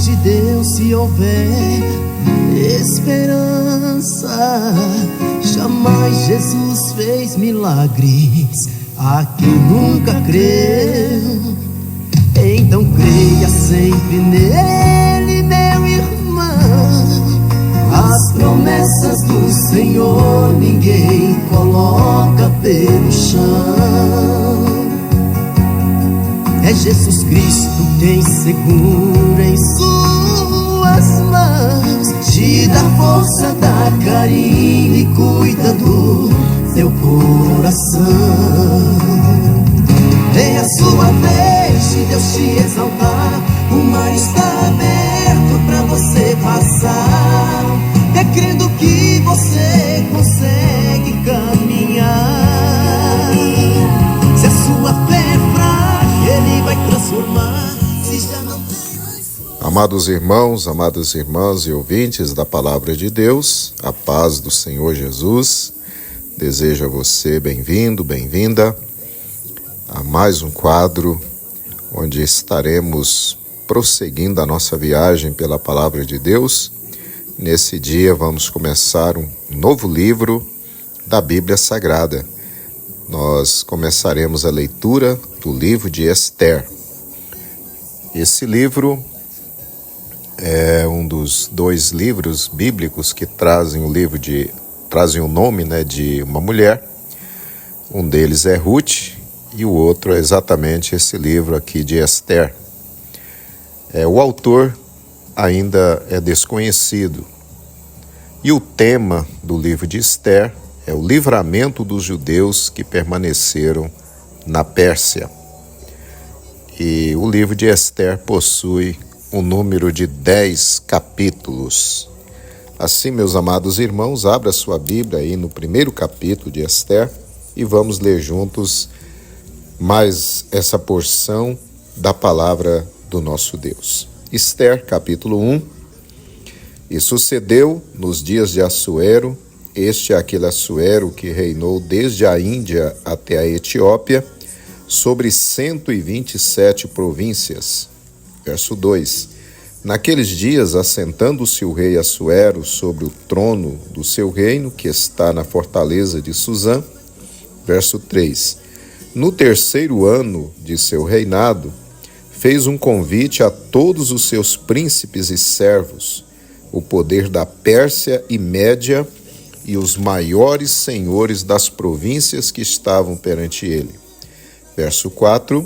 de Deus, se houver esperança. Jamais Jesus fez milagres a quem nunca creu. Então creia sempre nele, meu irmão. As promessas do Senhor ninguém coloca pelo chão. É Jesus Cristo quem segura em suas mãos, te dá força, dá carinho e cuida do teu coração. Vem a sua vez de Deus te exaltar, o mar está aberto pra você passar. É crendo que você consegue caminhar. Se a sua fé é fraca, Ele vai transformar. Se já não tem mais... Amados irmãos, amadas irmãs e ouvintes da Palavra de Deus, a paz do Senhor Jesus desejo a você bem-vindo, bem-vinda a mais um quadro onde estaremos prosseguindo a nossa viagem pela Palavra de Deus. Nesse dia vamos começar um novo livro da Bíblia Sagrada. Nós começaremos a leitura do livro de Esther. Esse livro é um dos dois livros bíblicos que trazem o nome, de uma mulher. Um deles é Ruth e o outro é exatamente esse livro aqui de Esther. O autor ainda é desconhecido. E o tema do livro de Esther é o livramento dos judeus que permaneceram na Pérsia. E o livro de Esther possui um número de 10 capítulos. Assim, meus amados irmãos, abra sua Bíblia aí no primeiro capítulo de Esther e vamos ler juntos mais essa porção da palavra do nosso Deus. Esther, capítulo 1. E sucedeu nos dias de Assuero, este é aquele Assuero que reinou desde a Índia até a Etiópia, sobre 127 províncias. Verso 2. Naqueles dias, assentando-se o rei Assuero sobre o trono do seu reino, que está na fortaleza de Suzã. Verso 3. No terceiro ano de seu reinado, fez um convite a todos os seus príncipes e servos, o poder da Pérsia e Média e os maiores senhores das províncias que estavam perante ele. Verso 4.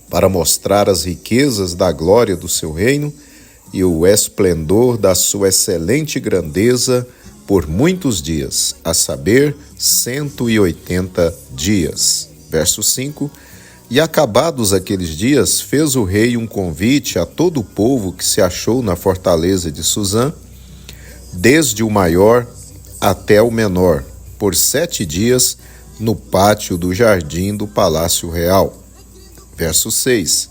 Para mostrar as riquezas da glória do seu reino e o esplendor da sua excelente grandeza por muitos dias, a saber, 180 dias. Verso 5. E acabados aqueles dias, fez o rei um convite a todo o povo que se achou na fortaleza de Suzã, desde o maior até o menor, por 7 dias, no pátio do jardim do Palácio Real. Verso 6.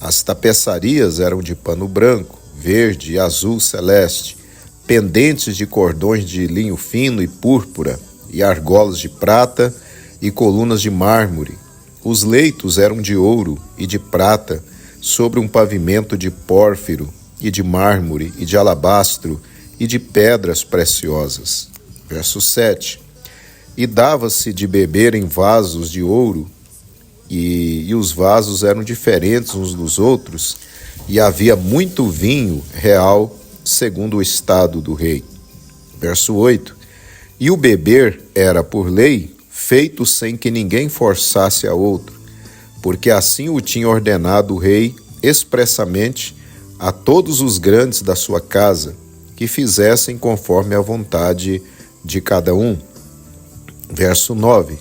As tapeçarias eram de pano branco, verde e azul celeste, pendentes de cordões de linho fino e púrpura, e argolas de prata e colunas de mármore. Os leitos eram de ouro e de prata, sobre um pavimento de pórfiro e de mármore e de alabastro e de pedras preciosas. Verso 7. E dava-se de beber em vasos de ouro, e os vasos eram diferentes uns dos outros, e havia muito vinho real, segundo o estado do rei. Verso 8. E o beber era, por lei, feito sem que ninguém forçasse a outro, porque assim o tinha ordenado o rei expressamente a todos os grandes da sua casa, que fizessem conforme a vontade de cada um. Verso 9.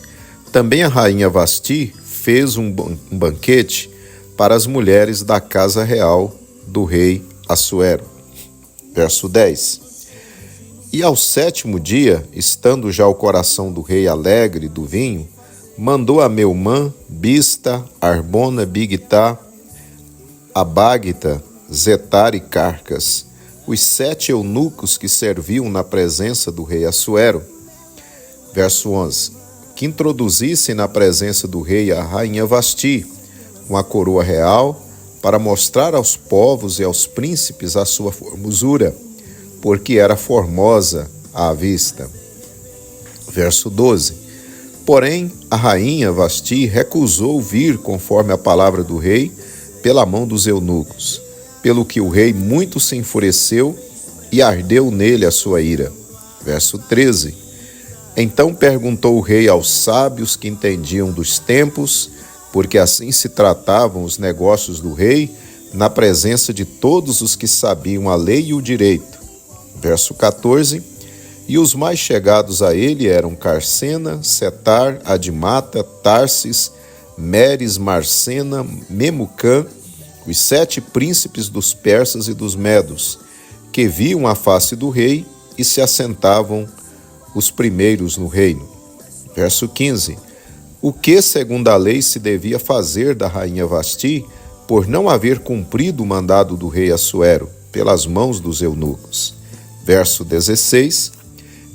Também a rainha Vasti fez um banquete para as mulheres da casa real do rei Assuero. Verso 10. E ao 7º dia, estando já o coração do rei alegre do vinho, mandou a Meumã, Bista, Arbona, Bigtá, Abagta, Zetar e Carcas, os 7 eunucos que serviam na presença do rei Assuero. Verso 11. Que introduzissem na presença do rei a rainha Vasti, uma coroa real, para mostrar aos povos e aos príncipes a sua formosura, porque era formosa à vista. Verso 12. Porém, a rainha Vasti recusou vir conforme a palavra do rei pela mão dos eunucos, pelo que o rei muito se enfureceu e ardeu nele a sua ira. Verso 13. Então perguntou o rei aos sábios que entendiam dos tempos, porque assim se tratavam os negócios do rei, na presença de todos os que sabiam a lei e o direito. Verso 14. E os mais chegados a ele eram Carsena, Setar, Adimata, Tarsis, Meres, Marcena, Memucã, os 7 príncipes dos persas e dos medos, que viam a face do rei e se assentavam os primeiros no reino. Verso 15. O que, segundo a lei, se devia fazer da rainha Vasti, por não haver cumprido o mandado do rei Assuero, pelas mãos dos eunucos. Verso 16.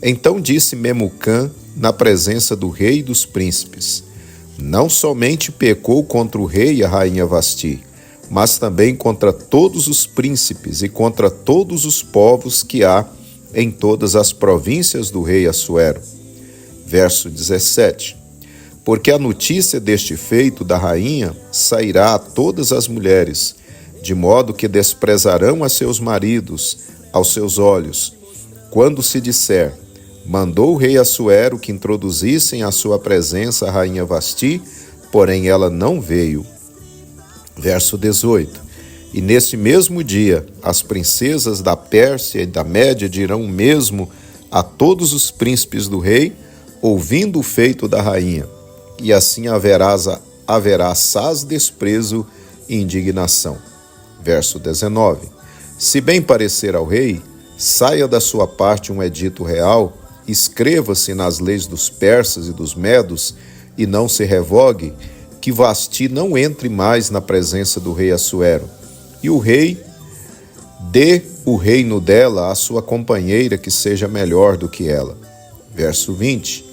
Então disse Memucã na presença do rei e dos príncipes: não somente pecou contra o rei e a rainha Vasti, mas também contra todos os príncipes e contra todos os povos que há em todas as províncias do rei Assuero. Verso 17. Porque a notícia deste feito da rainha sairá a todas as mulheres, de modo que desprezarão a seus maridos, aos seus olhos, quando se disser: mandou o rei Assuero que introduzissem à sua presença a rainha Vasti, porém ela não veio. Verso 18. E nesse mesmo dia, as princesas da Pérsia e da Média dirão o mesmo a todos os príncipes do rei, ouvindo o feito da rainha. E assim haverá assaz desprezo e indignação. Verso 19. Se bem parecer ao rei, saia da sua parte um edito real, escreva-se nas leis dos persas e dos medos, e não se revogue, que Vasti não entre mais na presença do rei Assuero, e o rei dê o reino dela à sua companheira que seja melhor do que ela. Verso 20.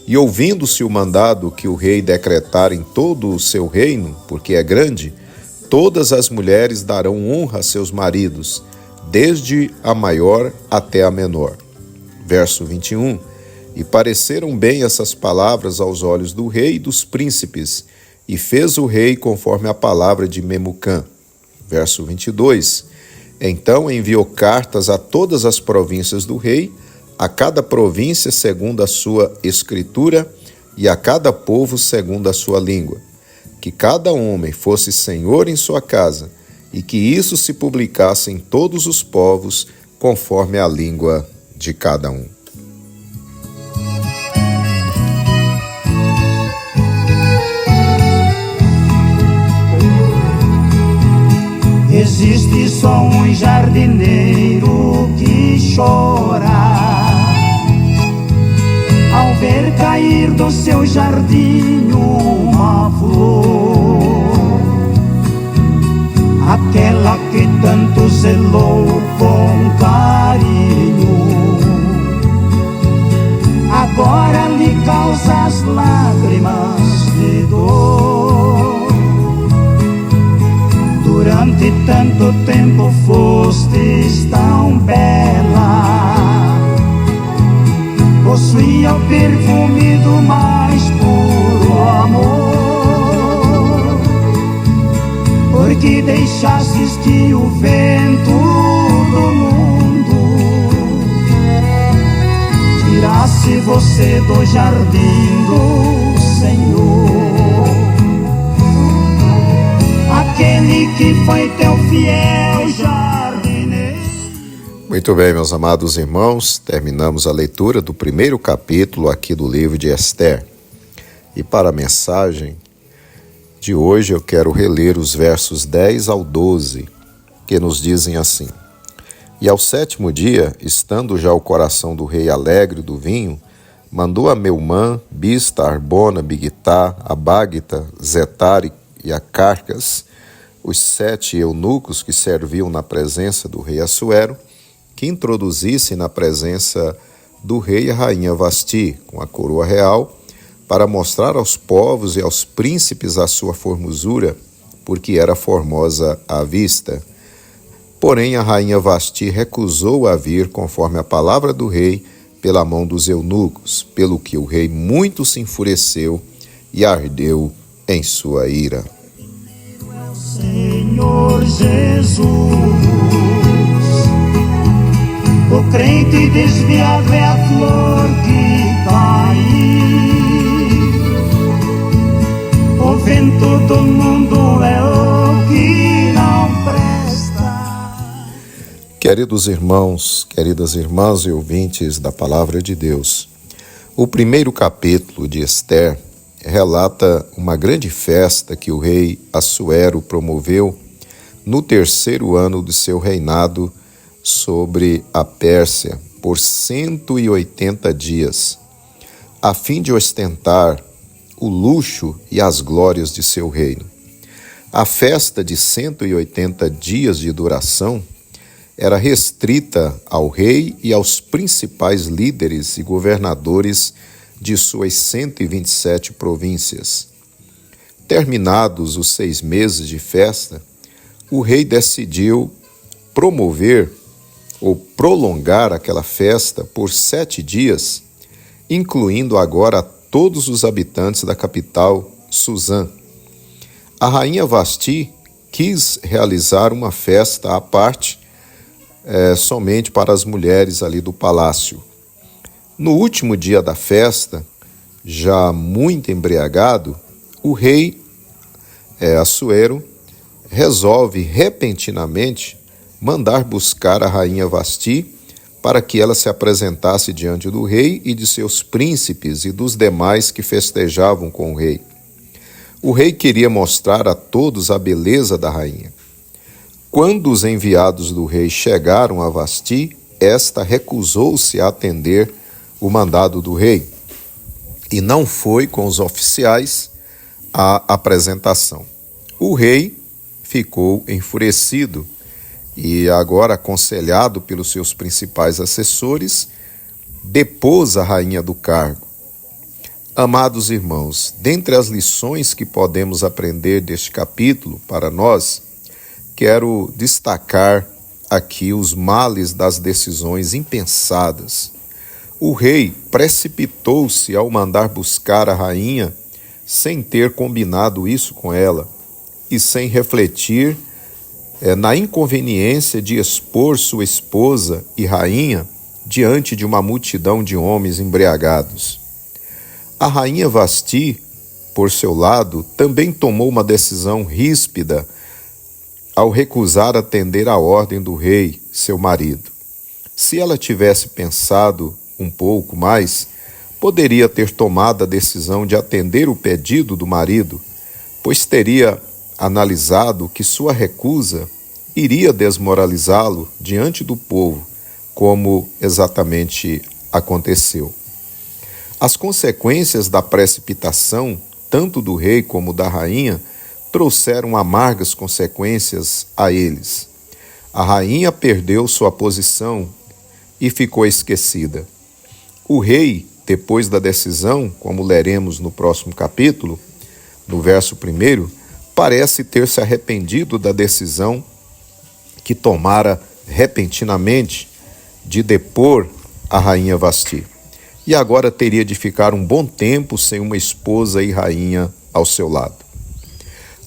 E ouvindo-se o mandado que o rei decretar em todo o seu reino, porque é grande, todas as mulheres darão honra a seus maridos, desde a maior até a menor. Verso 21. E pareceram bem essas palavras aos olhos do rei e dos príncipes, e fez o rei conforme a palavra de Memucã. Verso 22. Então enviou cartas a todas as províncias do rei, a cada província segundo a sua escritura, e a cada povo segundo a sua língua, que cada homem fosse senhor em sua casa, e que isso se publicasse em todos os povos, conforme a língua de cada um. Existe só um jardineiro que chora ao ver cair do seu jardim uma flor, aquela que tanto zelou com carinho, agora lhe causa as lágrimas de dor. Durante tanto tempo fostes tão bela, possuía o perfume do mais puro amor, porque deixastes que o vento do mundo tirasse você do jardim do Senhor. Aquele que foi teu fiel jardineiro. Muito bem, meus amados irmãos, terminamos a leitura do primeiro capítulo aqui do livro de Esther. E para a mensagem de hoje eu quero reler os versos 10 ao 12, que nos dizem assim: E ao 7º dia, estando já o coração do rei alegre do vinho, mandou a Meumã, Bista, Arbona, Bigtá, Abagta, Zetar e a Carcas, os 7 eunucos que serviam na presença do rei Assuero, que introduzissem na presença do rei a rainha Vasti, com a coroa real, para mostrar aos povos e aos príncipes a sua formosura, porque era formosa à vista. Porém, a rainha Vasti recusou a vir conforme a palavra do rei pela mão dos eunucos, pelo que o rei muito se enfureceu e ardeu em sua ira. Senhor Jesus, o crente desviado é a flor que cai, o vento do mundo é o que não presta. Queridos irmãos, queridas irmãs e ouvintes da Palavra de Deus, o primeiro capítulo de Esther relata uma grande festa que o rei Assuero promoveu no 3º ano de seu reinado sobre a Pérsia, por 180 dias, a fim de ostentar o luxo e as glórias de seu reino. A festa de 180 dias de duração era restrita ao rei e aos principais líderes e governadores de suas 127 províncias. Terminados os 6 meses de festa, o rei decidiu promover ou prolongar aquela festa por 7 dias, incluindo agora todos os habitantes da capital, Suzã. A rainha Vasti quis realizar uma festa à parte, somente para as mulheres ali do palácio. No último dia da festa, já muito embriagado, o rei Assuero resolve repentinamente mandar buscar a rainha Vasti para que ela se apresentasse diante do rei e de seus príncipes e dos demais que festejavam com o rei. O rei queria mostrar a todos a beleza da rainha. Quando os enviados do rei chegaram a Vasti, esta recusou-se a atender o mandado do rei e não foi com os oficiais à apresentação. O rei ficou enfurecido e, agora aconselhado pelos seus principais assessores, depôs a rainha do cargo. Amados irmãos, dentre as lições que podemos aprender deste capítulo para nós, quero destacar aqui os males das decisões impensadas. O rei precipitou-se ao mandar buscar a rainha sem ter combinado isso com ela e sem refletir na inconveniência de expor sua esposa e rainha diante de uma multidão de homens embriagados. A rainha Vasti, por seu lado, também tomou uma decisão ríspida ao recusar atender à ordem do rei, seu marido. Se ela tivesse pensado um pouco mais, poderia ter tomado a decisão de atender o pedido do marido, pois teria analisado que sua recusa iria desmoralizá-lo diante do povo, como exatamente aconteceu. As consequências da precipitação, tanto do rei como da rainha, trouxeram amargas consequências a eles. A rainha perdeu sua posição e ficou esquecida. O rei, depois da decisão, como leremos no próximo capítulo, no verso 1, parece ter se arrependido da decisão que tomara repentinamente de depor a rainha Vasti. E agora teria de ficar um bom tempo sem uma esposa e rainha ao seu lado.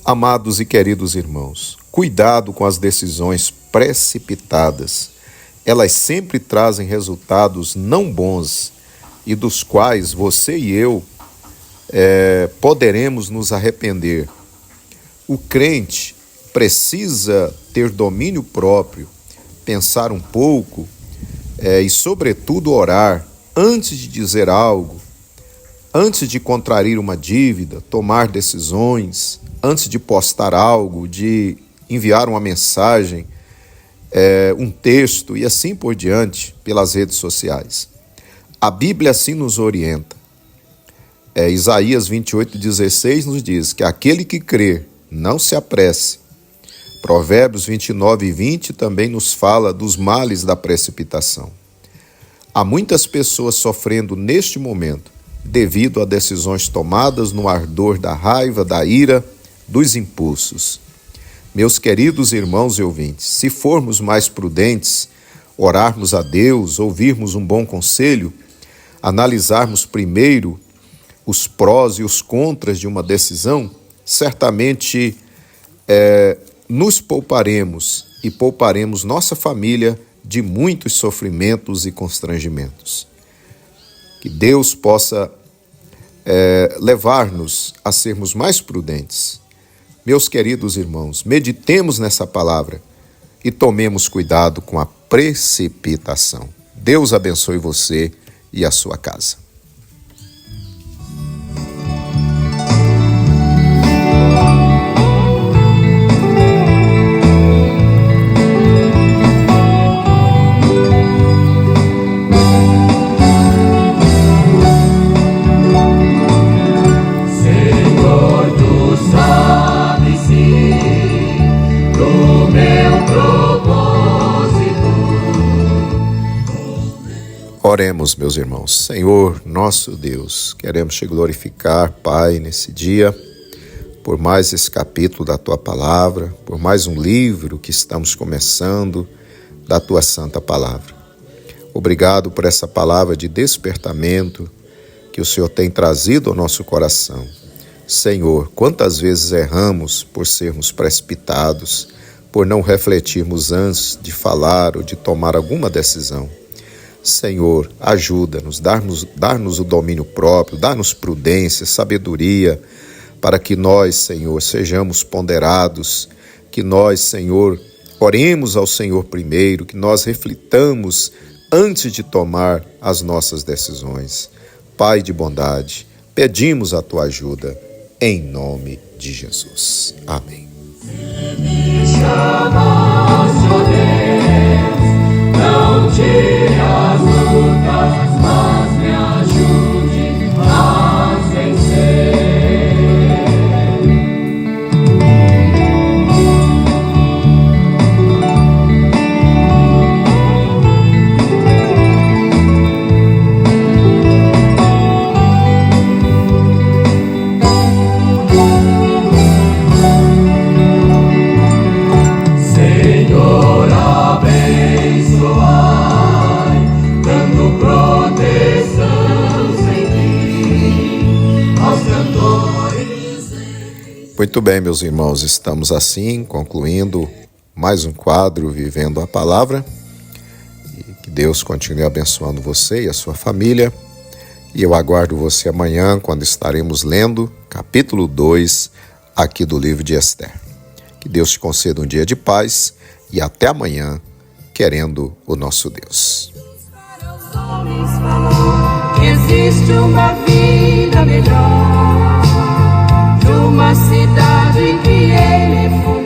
Amados e queridos irmãos, cuidado com as decisões precipitadas. Elas sempre trazem resultados não bons e dos quais você e eu poderemos nos arrepender. O crente precisa ter domínio próprio, pensar um pouco e, sobretudo, orar antes de dizer algo, antes de contrair uma dívida, tomar decisões, antes de postar algo, de enviar uma mensagem, um texto e assim por diante pelas redes sociais. A Bíblia assim nos orienta. Isaías 28:16 nos diz que aquele que crê não se apresse. Provérbios 29:20 também nos fala dos males da precipitação. Há muitas pessoas sofrendo neste momento devido a decisões tomadas no ardor da raiva, da ira, dos impulsos. Meus queridos irmãos e ouvintes, se formos mais prudentes, orarmos a Deus, ouvirmos um bom conselho, analisarmos primeiro os prós e os contras de uma decisão, certamente nos pouparemos e pouparemos nossa família de muitos sofrimentos e constrangimentos. Que Deus possa levar-nos a sermos mais prudentes. Meus queridos irmãos, meditemos nessa palavra e tomemos cuidado com a precipitação. Deus abençoe você e a sua casa. Oremos, meus irmãos. Senhor, nosso Deus, queremos te glorificar, Pai, nesse dia, por mais esse capítulo da Tua Palavra, por mais um livro que estamos começando da Tua Santa Palavra. Obrigado por essa palavra de despertamento que o Senhor tem trazido ao nosso coração. Senhor, quantas vezes erramos por sermos precipitados, por não refletirmos antes de falar ou de tomar alguma decisão. Senhor, ajuda-nos, dar-nos o domínio próprio, dá-nos prudência, sabedoria, para que nós, Senhor, sejamos ponderados, que nós, Senhor, oremos ao Senhor primeiro, que nós reflitamos antes de tomar as nossas decisões. Pai de bondade, pedimos a Tua ajuda, em nome de Jesus. Amém. Se me chamas, ó Deus, não tire as lutas, mas me ajude a vencer. Senhor, abençoai, dando proteção sem fim aos cantores. Muito bem, meus irmãos, estamos assim concluindo mais um quadro Vivendo a Palavra. E que Deus continue abençoando você e a sua família. E eu aguardo você amanhã, quando estaremos lendo capítulo 2 aqui do livro de Esther. Que Deus te conceda um dia de paz e até amanhã, querendo o nosso Deus. Para os homens falou que existe uma vida melhor, de uma cidade em que ele foi.